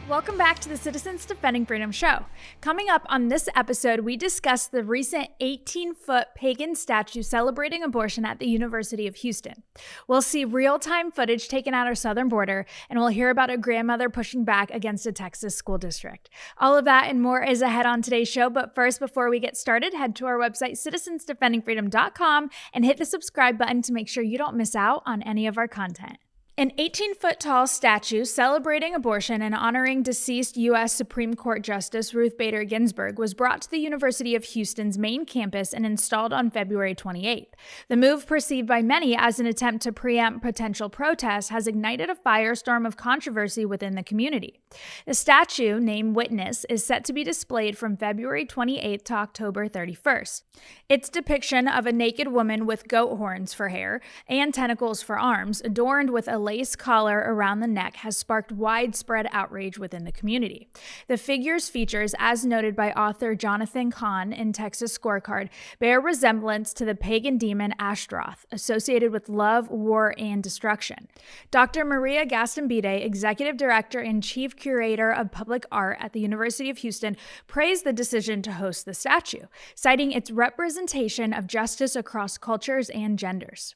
Welcome back to the Citizens Defending Freedom show. Coming up on this episode, we discuss the recent 18-foot pagan statue celebrating abortion at the University of Houston. We'll see real-time footage taken at our southern border, and we'll hear about a grandmother pushing back against a Texas school district. All of that and more is ahead on today's show, but first, before we get started, head to our website, citizensdefendingfreedom.com, and hit the subscribe button to make sure you don't miss out on any of our content. An 18-foot-tall statue celebrating abortion and honoring deceased U.S. Supreme Court Justice Ruth Bader Ginsburg was brought to the University of Houston's main campus and installed on February 28th. The move, perceived by many as an attempt to preempt potential protests, has ignited a firestorm of controversy within the community. The statue, named Witness, is set to be displayed from February 28th to October 31st. Its depiction of a naked woman with goat horns for hair and tentacles for arms, adorned with a lace collar around the neck, has sparked widespread outrage within the community. The figure's features, as noted by author Jonathan Kahn in Texas Scorecard, bear resemblance to the pagan demon Ashtaroth, associated with love, war, and destruction. Dr. Maria Gastambide, Executive Director and Chief Curator of Public Art at the University of Houston, praised the decision to host the statue, citing its representation of justice across cultures and genders.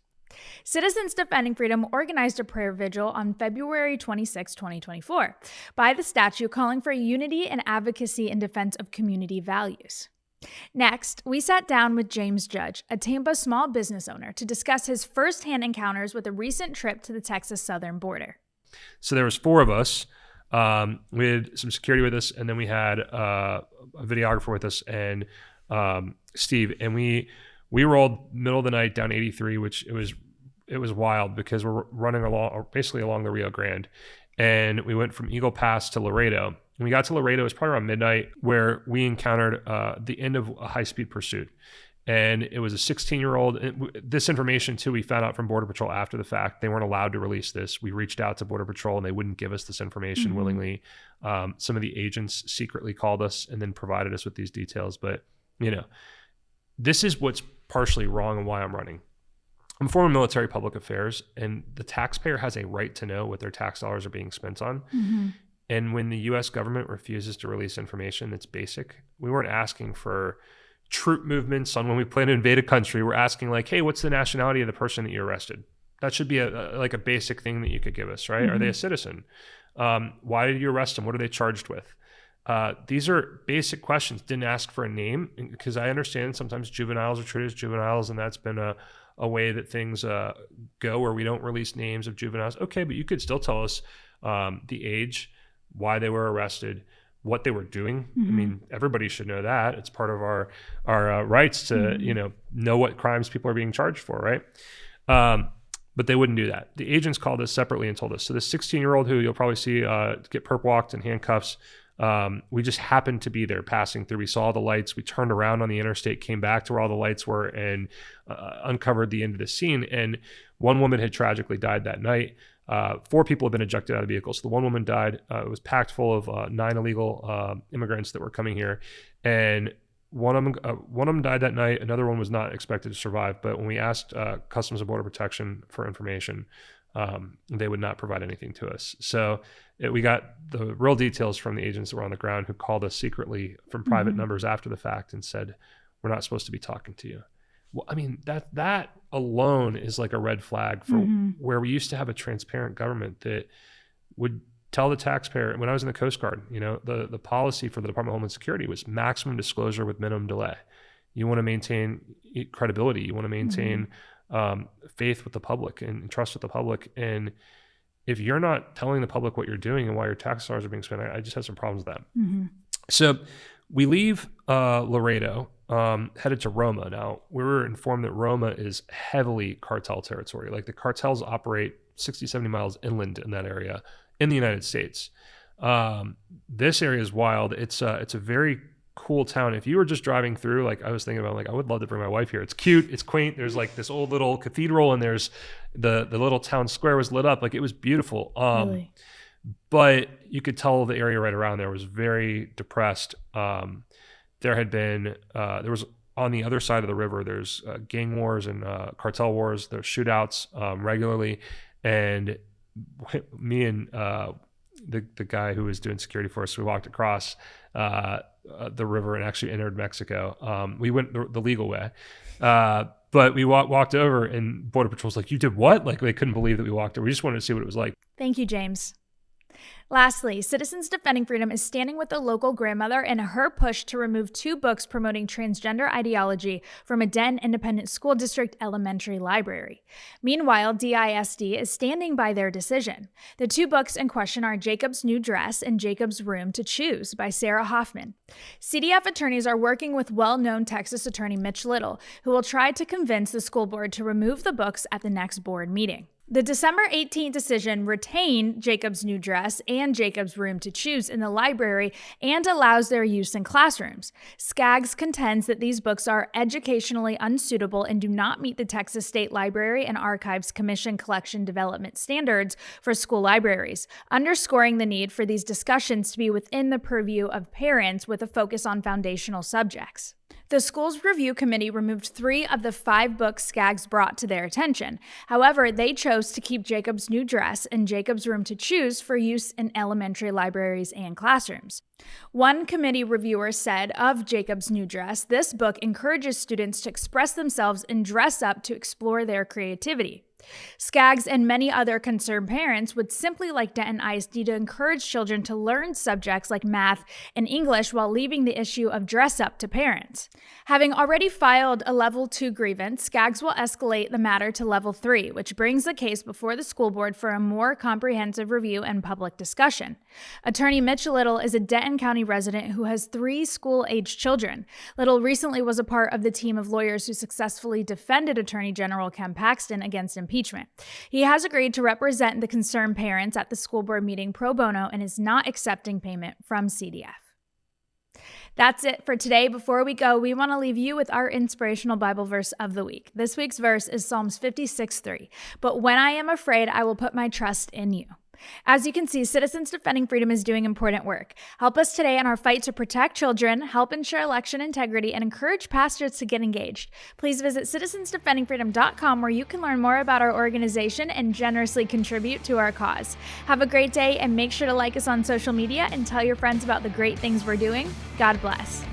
Citizens Defending Freedom organized a prayer vigil on February 26, 2024, by the statue, calling for unity and advocacy in defense of community values. Next, we sat down with James Judge, a Tampa small business owner, to discuss his firsthand encounters with a recent trip to the Texas southern border. So there was four of us. We had some security with us, and then we had a videographer with us, and Steve, and we rolled middle of the night down 83, which it was wild because we're running basically along the Rio Grande, and we went from Eagle Pass to Laredo. When we got to Laredo, it was probably around midnight, where we encountered the end of a high-speed pursuit, and it was a 16-year-old. This information too, we found out from Border Patrol after the fact. They weren't allowed to release this. We reached out to Border Patrol, and they wouldn't give us this information willingly. Some of the agents secretly called us and then provided us with these details, but this is what's partially wrong and why I'm running. I'm former military public affairs, and the taxpayer has a right to know what their tax dollars are being spent on. And when the U.S. government refuses to release information that's basic, we weren't asking for troop movements on when we plan to invade a country. We're asking like, hey, what's the nationality of the person that you arrested? That should be a basic thing that you could give us, right? Are they a citizen? Why did you arrest them? What are they charged with? These are basic questions. Didn't ask for a name, because I understand sometimes juveniles are treated as juveniles, and that's been a way that things go, where we don't release names of juveniles. Okay, but you could still tell us the age, why they were arrested, what they were doing. I mean, everybody should know that. It's part of our rights to know what crimes people are being charged for, right? But they wouldn't do that. The agents called us separately and told us. So this 16-year-old who you'll probably see get perp walked in handcuffs, we just happened to be there passing through. We saw the lights. We turned around on the interstate, came back to where all the lights were, and uncovered the end of the scene. And one woman had tragically died that night. 4 people have been ejected out of the vehicle. So the one woman died. It was packed full of 9 illegal immigrants that were coming here. And one of them died that night. Another one was not expected to survive. But when we asked Customs and Border Protection for information, they would not provide anything to us. So we got the real details from the agents that were on the ground, who called us secretly from private numbers after the fact and said, we're not supposed to be talking to you. Well, I mean, that alone is like a red flag for where we used to have a transparent government that would tell the taxpayer. When I was in the Coast Guard, the policy for the Department of Homeland Security was maximum disclosure with minimum delay. You want to maintain credibility. You want to maintain faith with the public and trust with the public. And if you're not telling the public what you're doing and why your tax dollars are being spent, I just have some problems with that. So we leave Laredo, headed to Roma. Now, we were informed that Roma is heavily cartel territory. Like, the cartels operate 60, 70 miles inland in that area in the United States. This area is wild. It's a very cool town. If you were just driving through, like I was thinking about, like, I would love to bring my wife here. It's cute. It's quaint. There's like this old little cathedral, and there's the little town square was lit up. Like, it was beautiful. Really? But you could tell the area right around there was very depressed. There had been, there was on the other side of the river, there's gang wars and cartel wars. There's shootouts regularly. And me and the guy who was doing security for us. We walked across the river and actually entered Mexico. We went the legal way. But we walked over and Border Patrol's like, you did what? Like, they couldn't believe that we walked over. We just wanted to see what it was like. Thank you, James. Lastly, Citizens Defending Freedom is standing with a local grandmother in her push to remove 2 books promoting transgender ideology from a Denton Independent School District elementary library. Meanwhile, DISD is standing by their decision. The 2 books in question are Jacob's New Dress and Jacob's Room to Choose by Sarah Hoffman. CDF attorneys are working with well-known Texas attorney Mitch Little, who will try to convince the school board to remove the books at the next board meeting. The December 18th decision retained Jacob's New Dress and Jacob's Room to Choose in the library and allows their use in classrooms. Skaggs contends that these books are educationally unsuitable and do not meet the Texas State Library and Archives Commission collection development standards for school libraries, underscoring the need for these discussions to be within the purview of parents with a focus on foundational subjects. The school's review committee removed 3 of the 5 books Skaggs brought to their attention. However, they chose to keep Jacob's New Dress and Jacob's Room to Choose for use in elementary libraries and classrooms. One committee reviewer said of Jacob's New Dress, this book encourages students to express themselves and dress up to explore their creativity. Skaggs and many other concerned parents would simply like Denton ISD to encourage children to learn subjects like math and English while leaving the issue of dress up to parents. Having already filed a Level 2 grievance, Skaggs will escalate the matter to Level 3, which brings the case before the school board for a more comprehensive review and public discussion. Attorney Mitch Little is a Denton County resident who has 3 school-aged children. Little recently was a part of the team of lawyers who successfully defended Attorney General Ken Paxton against impeachment. He has agreed to represent the concerned parents at the school board meeting pro bono and is not accepting payment from CDF. That's it for today. Before we go, we want to leave you with our inspirational Bible verse of the week. This week's verse is Psalms 56:3. But when I am afraid, I will put my trust in you. As you can see, Citizens Defending Freedom is doing important work. Help us today in our fight to protect children, help ensure election integrity, and encourage pastors to get engaged. Please visit citizensdefendingfreedom.com where you can learn more about our organization and generously contribute to our cause. Have a great day and make sure to like us on social media and tell your friends about the great things we're doing. God bless.